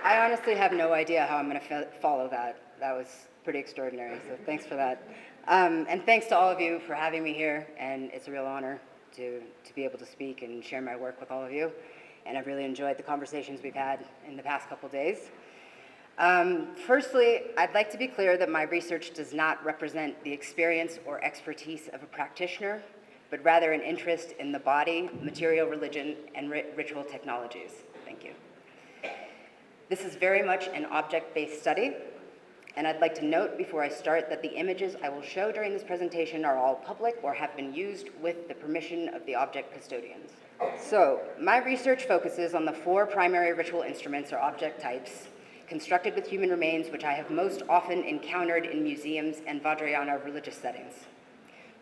I honestly have no idea how I'm going to follow that. That was pretty extraordinary, so thanks for that. And thanks to all of you for having me here, and it's a real honor to be able to speak and share my work with all of you. And I've really enjoyed the conversations we've had in the past couple days. Firstly, I'd like to be clear that my research does not represent the experience or expertise of a practitioner, but rather an interest in the body, material religion, and ritual technologies. Thank you. This is very much an object-based study, and I'd like to note before I start that the images I will show during this presentation are all public or have been used with the permission of the object custodians. So, my research focuses on the 4 primary ritual instruments or object types constructed with human remains, which I have most often encountered in museums and Vajrayana religious settings.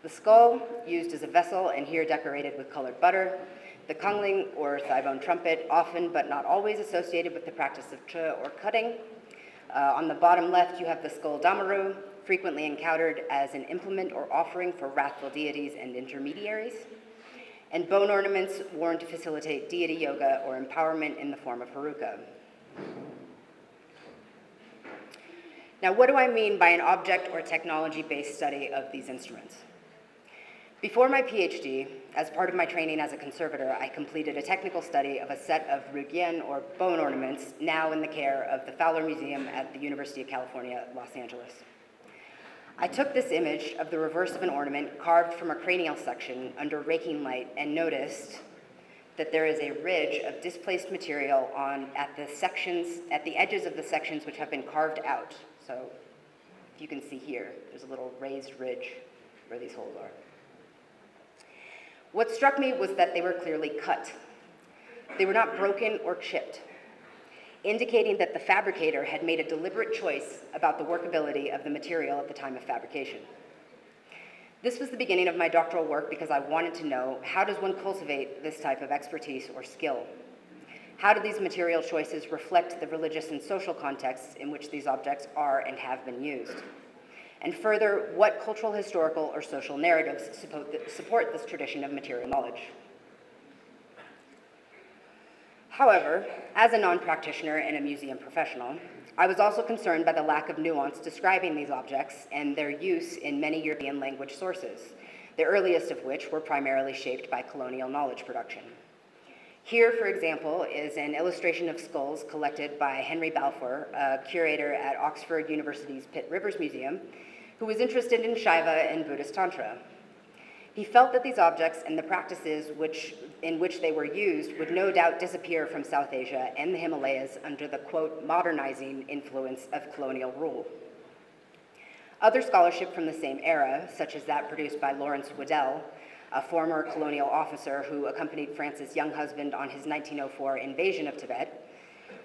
The skull, used as a vessel and here decorated with colored butter. The kangling, or thigh-bone trumpet, often but not always associated with the practice of che or cutting. On the bottom left, you have the skull damaru, frequently encountered as an implement or offering for wrathful deities and intermediaries. And bone ornaments worn to facilitate deity yoga or empowerment in the form of haruka. Now, what do I mean by an object or technology-based study of these instruments? Before my PhD, as part of my training as a conservator, I completed a technical study of a set of rugyen, or bone ornaments, now in the care of the Fowler Museum at the University of California, Los Angeles. I took this image of the reverse of an ornament carved from a cranial section under raking light and noticed that there is a ridge of displaced material at the edges of the sections which have been carved out. So if you can see here, there's a little raised ridge where these holes are. What struck me was that they were clearly cut. They were not broken or chipped, indicating that the fabricator had made a deliberate choice about the workability of the material at the time of fabrication. This was the beginning of my doctoral work because I wanted to know, how does one cultivate this type of expertise or skill? How do these material choices reflect the religious and social contexts in which these objects are and have been used? And further, what cultural, historical, or social narratives support this tradition of material knowledge? However, as a non-practitioner and a museum professional, I was also concerned by the lack of nuance describing these objects and their use in many European language sources, the earliest of which were primarily shaped by colonial knowledge production. Here, for example, is an illustration of skulls collected by Henry Balfour, a curator at Oxford University's Pitt Rivers Museum, who was interested in Shaiva and Buddhist Tantra. He felt that these objects and the practices in which they were used would no doubt disappear from South Asia and the Himalayas under the, quote, modernizing influence of colonial rule. Other scholarship from the same era, such as that produced by Lawrence Waddell, a former colonial officer who accompanied France's young husband on his 1904 invasion of Tibet,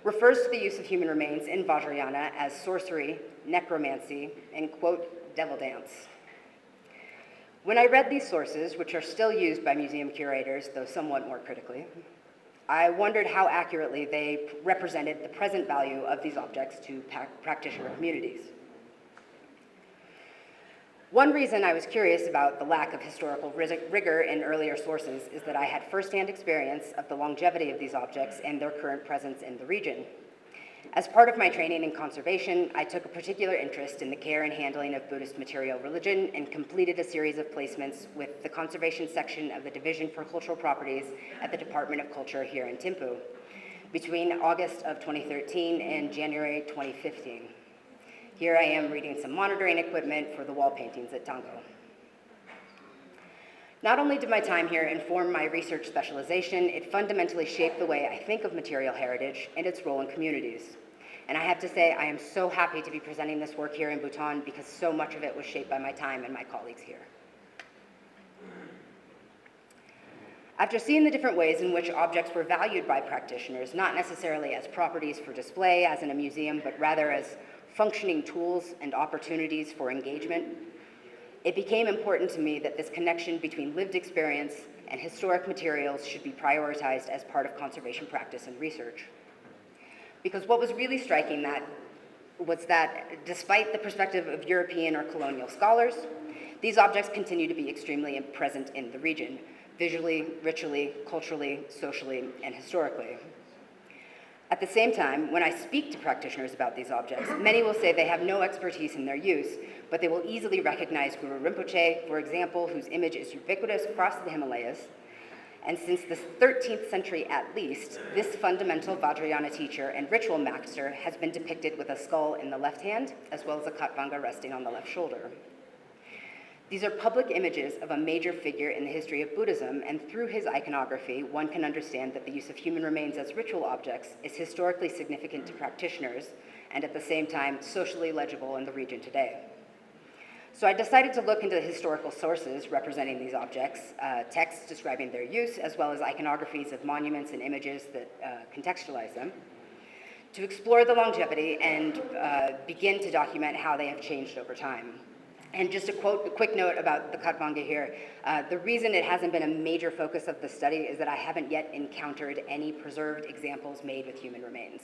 refers to the use of human remains in Vajrayana as sorcery, necromancy, and, quote, devil dance. When I read these sources, which are still used by museum curators, though somewhat more critically, I wondered how accurately they represented the present value of these objects to practitioner communities. One reason I was curious about the lack of historical rigor in earlier sources is that I had firsthand experience of the longevity of these objects and their current presence in the region. As part of my training in conservation, I took a particular interest in the care and handling of Buddhist material religion and completed a series of placements with the conservation section of the Division for Cultural Properties at the Department of Culture here in Thimphu between August of 2013 and January 2015. Here I am reading some monitoring equipment for the wall paintings at Tango. Not only did my time here inform my research specialization, it fundamentally shaped the way I think of material heritage and its role in communities. And I have to say, I am so happy to be presenting this work here in Bhutan because so much of it was shaped by my time and my colleagues here. After seeing the different ways in which objects were valued by practitioners, not necessarily as properties for display as in a museum, but rather as functioning tools and opportunities for engagement, it became important to me that this connection between lived experience and historic materials should be prioritized as part of conservation practice and research. Because what was really striking was that despite the perspective of European or colonial scholars, these objects continue to be extremely present in the region, visually, ritually, culturally, socially, and historically. At the same time, when I speak to practitioners about these objects, many will say they have no expertise in their use, but they will easily recognize Guru Rinpoche, for example, whose image is ubiquitous across the Himalayas. And since the 13th century at least, this fundamental Vajrayana teacher and ritual master has been depicted with a skull in the left hand, as well as a khatvanga resting on the left shoulder. These are public images of a major figure in the history of Buddhism, and through his iconography, one can understand that the use of human remains as ritual objects is historically significant to practitioners, and at the same time, socially legible in the region today. So I decided to look into the historical sources representing these objects, texts describing their use, as well as iconographies of monuments and images that contextualize them, to explore the longevity and begin to document how they have changed over time. And just a quick note about the khatvanga here. The reason it hasn't been a major focus of the study is that I haven't yet encountered any preserved examples made with human remains.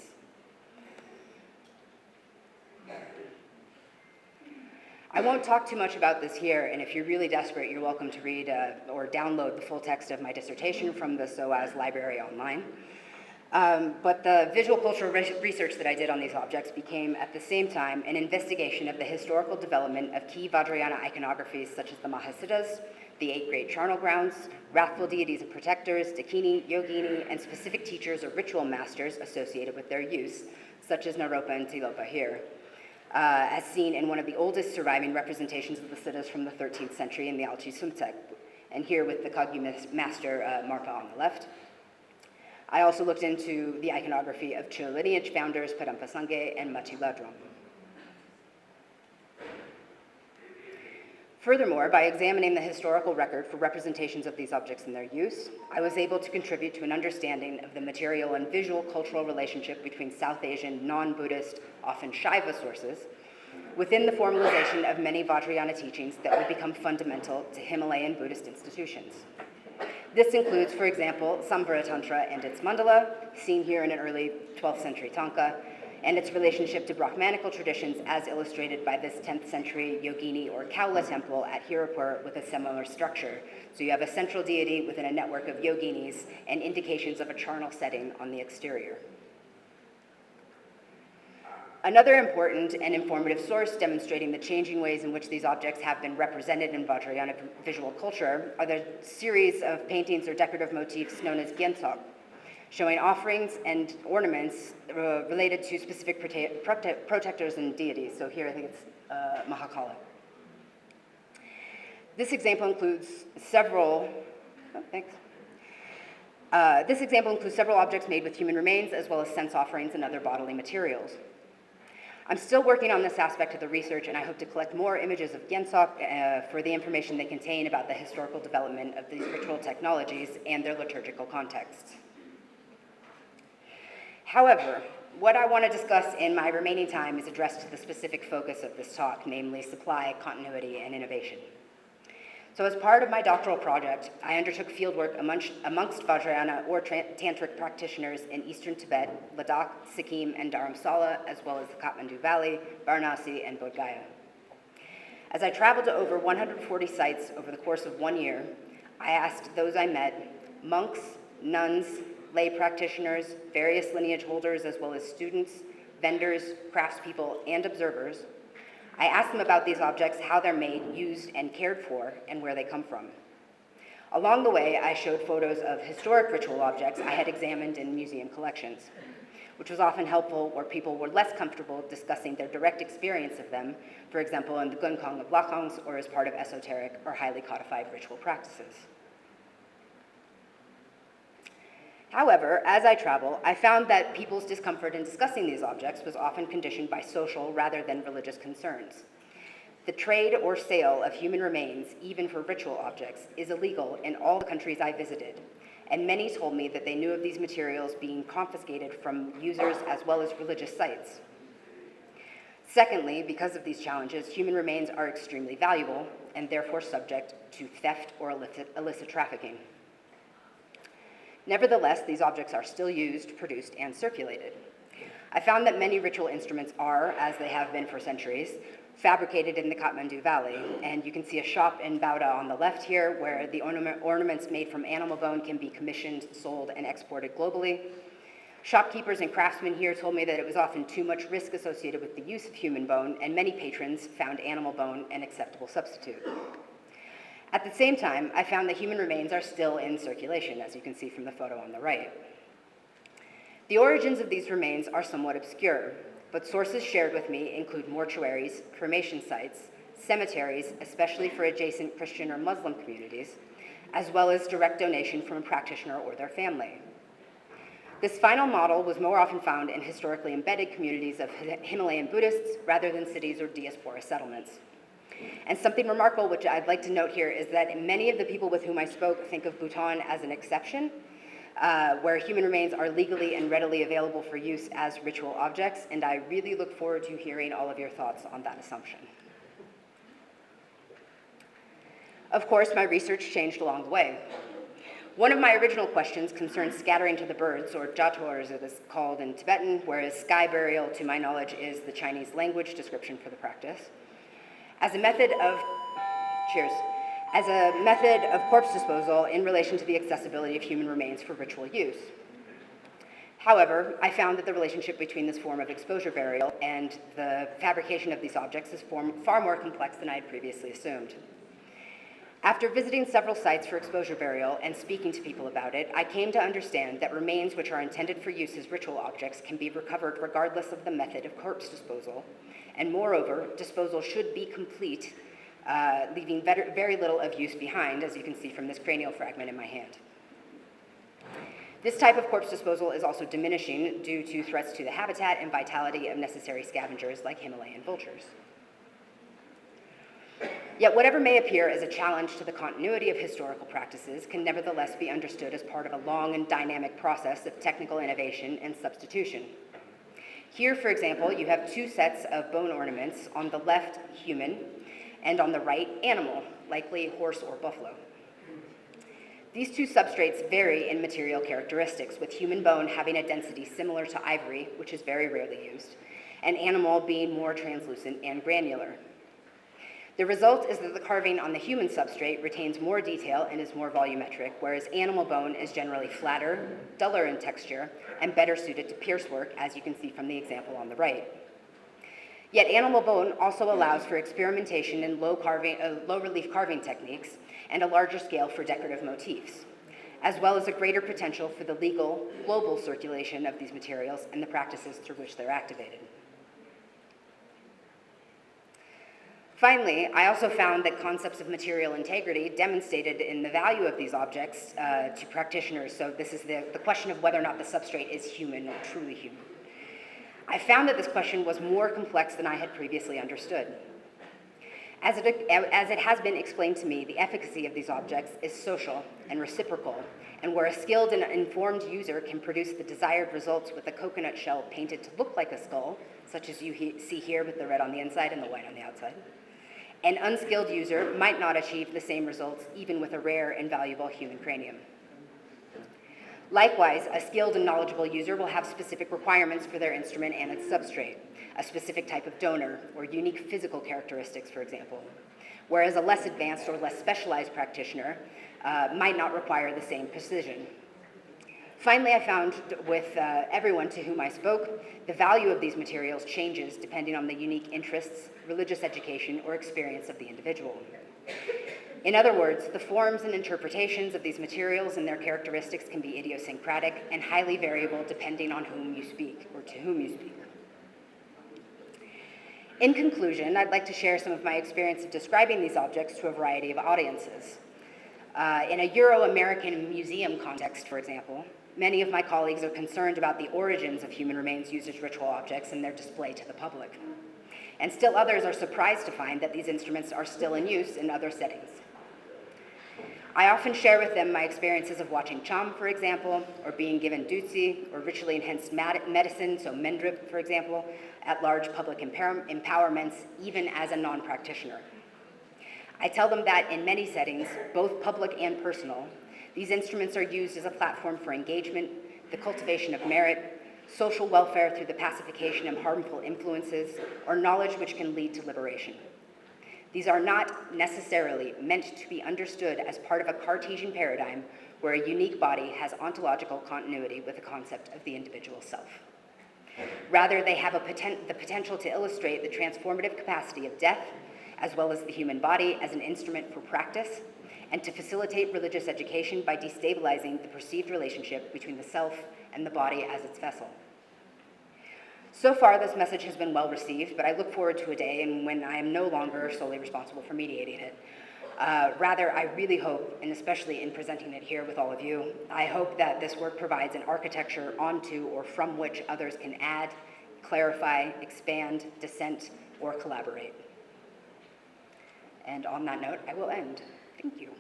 I won't talk too much about this here, and if you're really desperate, you're welcome to read or download the full text of my dissertation from the SOAS library online. But the visual cultural research that I did on these objects became, at the same time, an investigation of the historical development of key Vajrayana iconographies such as the Mahasiddhas, the 8 great charnel grounds, wrathful deities and protectors, dakini, yogini, and specific teachers or ritual masters associated with their use, such as Naropa and Tilopa here. As seen in one of the oldest surviving representations of the siddhas from the 13th century in the Alchi Sumtek, and here with the Kagyu master Marpa on the left. I also looked into the iconography of Cho lineage founders Padampa Sangye and Machi Ladrom. Furthermore, by examining the historical record for representations of these objects and their use, I was able to contribute to an understanding of the material and visual cultural relationship between South Asian, non-Buddhist, often Shaiva sources, within the formalization of many Vajrayana teachings that would become fundamental to Himalayan Buddhist institutions. This includes, for example, Samvara Tantra and its mandala, seen here in an early 12th century Tanka, and its relationship to Brahmanical traditions as illustrated by this 10th century Yogini or Kaula temple at Hirapur with a similar structure. So you have a central deity within a network of yoginis and indications of a charnel setting on the exterior. Another important and informative source demonstrating the changing ways in which these objects have been represented in Vajrayana visual culture are the series of paintings or decorative motifs known as gyensok, showing offerings and ornaments related to specific protectors and deities. So here I think it's Mahakala. This example includes several objects made with human remains, as well as sense offerings and other bodily materials. I'm still working on this aspect of the research, and I hope to collect more images of gyensok for the information they contain about the historical development of these ritual technologies and their liturgical contexts. However, what I want to discuss in my remaining time is addressed to the specific focus of this talk, namely supply, continuity, and innovation. So as part of my doctoral project, I undertook fieldwork amongst Vajrayana or Tantric practitioners in eastern Tibet, Ladakh, Sikkim, and Dharamsala, as well as the Kathmandu Valley, Varanasi, and Bodh Gaya. As I traveled to over 140 sites over the course of 1 year, I asked those I met, monks, nuns, lay practitioners, various lineage holders, as well as students, vendors, craftspeople, and observers. I asked them about these objects, how they're made, used, and cared for, and where they come from. Along the way, I showed photos of historic ritual objects I had examined in museum collections, which was often helpful where people were less comfortable discussing their direct experience of them, for example, in the Gunkong of Lakongs or as part of esoteric or highly codified ritual practices. However, as I travel, I found that people's discomfort in discussing these objects was often conditioned by social rather than religious concerns. The trade or sale of human remains, even for ritual objects, is illegal in all the countries I visited, and many told me that they knew of these materials being confiscated from users as well as religious sites. Secondly, because of these challenges, human remains are extremely valuable and therefore subject to theft or illicit trafficking. Nevertheless, these objects are still used, produced, and circulated. I found that many ritual instruments are, as they have been for centuries, fabricated in the Kathmandu Valley, and you can see a shop in Bauda on the left here where the ornaments made from animal bone can be commissioned, sold, and exported globally. Shopkeepers and craftsmen here told me that it was often too much risk associated with the use of human bone, and many patrons found animal bone an acceptable substitute. At the same time, I found that human remains are still in circulation, as you can see from the photo on the right. The origins of these remains are somewhat obscure, but sources shared with me include mortuaries, cremation sites, cemeteries, especially for adjacent Christian or Muslim communities, as well as direct donation from a practitioner or their family. This final model was more often found in historically embedded communities of Himalayan Buddhists rather than cities or diaspora settlements. And something remarkable which I'd like to note here is that many of the people with whom I spoke think of Bhutan as an exception, where human remains are legally and readily available for use as ritual objects, and I really look forward to hearing all of your thoughts on that assumption. Of course, my research changed along the way. One of my original questions concerned scattering to the birds, or jator as it is called in Tibetan, whereas sky burial, to my knowledge, is the Chinese language description for the practice. As a method of corpse disposal in relation to the accessibility of human remains for ritual use. However, I found that the relationship between this form of exposure burial and the fabrication of these objects is far more complex than I had previously assumed. After visiting several sites for exposure burial and speaking to people about it, I came to understand that remains which are intended for use as ritual objects can be recovered regardless of the method of corpse disposal, and moreover, disposal should be complete, leaving very little of use behind, as you can see from this cranial fragment in my hand. This type of corpse disposal is also diminishing due to threats to the habitat and vitality of necessary scavengers like Himalayan vultures. Yet whatever may appear as a challenge to the continuity of historical practices can nevertheless be understood as part of a long and dynamic process of technical innovation and substitution. Here, for example, you have two sets of bone ornaments, on the left, human, and on the right, animal, likely horse or buffalo. These two substrates vary in material characteristics, with human bone having a density similar to ivory, which is very rarely used, and animal being more translucent and granular. The result is that the carving on the human substrate retains more detail and is more volumetric, whereas animal bone is generally flatter, duller in texture, and better suited to pierce work, as you can see from the example on the right. Yet animal bone also allows for experimentation in low relief carving techniques and a larger scale for decorative motifs, as well as a greater potential for the legal, global circulation of these materials and the practices through which they're activated. Finally, I also found that concepts of material integrity demonstrated in the value of these objects to practitioners. So this is the question of whether or not the substrate is human or truly human. I found that this question was more complex than I had previously understood. As it has been explained to me, the efficacy of these objects is social and reciprocal, and where a skilled and informed user can produce the desired results with a coconut shell painted to look like a skull, such as you see here with the red on the inside and the white on the outside, an unskilled user might not achieve the same results even with a rare and valuable human cranium. Likewise, a skilled and knowledgeable user will have specific requirements for their instrument and its substrate, a specific type of donor, or unique physical characteristics, for example, whereas a less advanced or less specialized practitioner might not require the same precision. Finally, I found with everyone to whom I spoke, the value of these materials changes depending on the unique interests, religious education, or experience of the individual. In other words, the forms and interpretations of these materials and their characteristics can be idiosyncratic and highly variable depending on whom you speak or to whom you speak. In conclusion, I'd like to share some of my experience of describing these objects to a variety of audiences. In a Euro-American museum context, for example, many of my colleagues are concerned about the origins of human remains used as ritual objects and their display to the public. And still others are surprised to find that these instruments are still in use in other settings. I often share with them my experiences of watching cham, for example, or being given dutsi, or ritually enhanced medicine, so mendrip, for example, at large public empowerments, even as a non-practitioner. I tell them that in many settings, both public and personal, these instruments are used as a platform for engagement, the cultivation of merit, social welfare through the pacification of harmful influences, or knowledge which can lead to liberation. These are not necessarily meant to be understood as part of a Cartesian paradigm where a unique body has ontological continuity with the concept of the individual self. Rather, they have the potential to illustrate the transformative capacity of death, as well as the human body as an instrument for practice, and to facilitate religious education by destabilizing the perceived relationship between the self and the body as its vessel. So far, this message has been well received, but I look forward to a day when I am no longer solely responsible for mediating it. Rather, I really hope, and especially in presenting it here with all of you, I hope that this work provides an architecture onto or from which others can add, clarify, expand, dissent, or collaborate. And on that note, I will end. Thank you.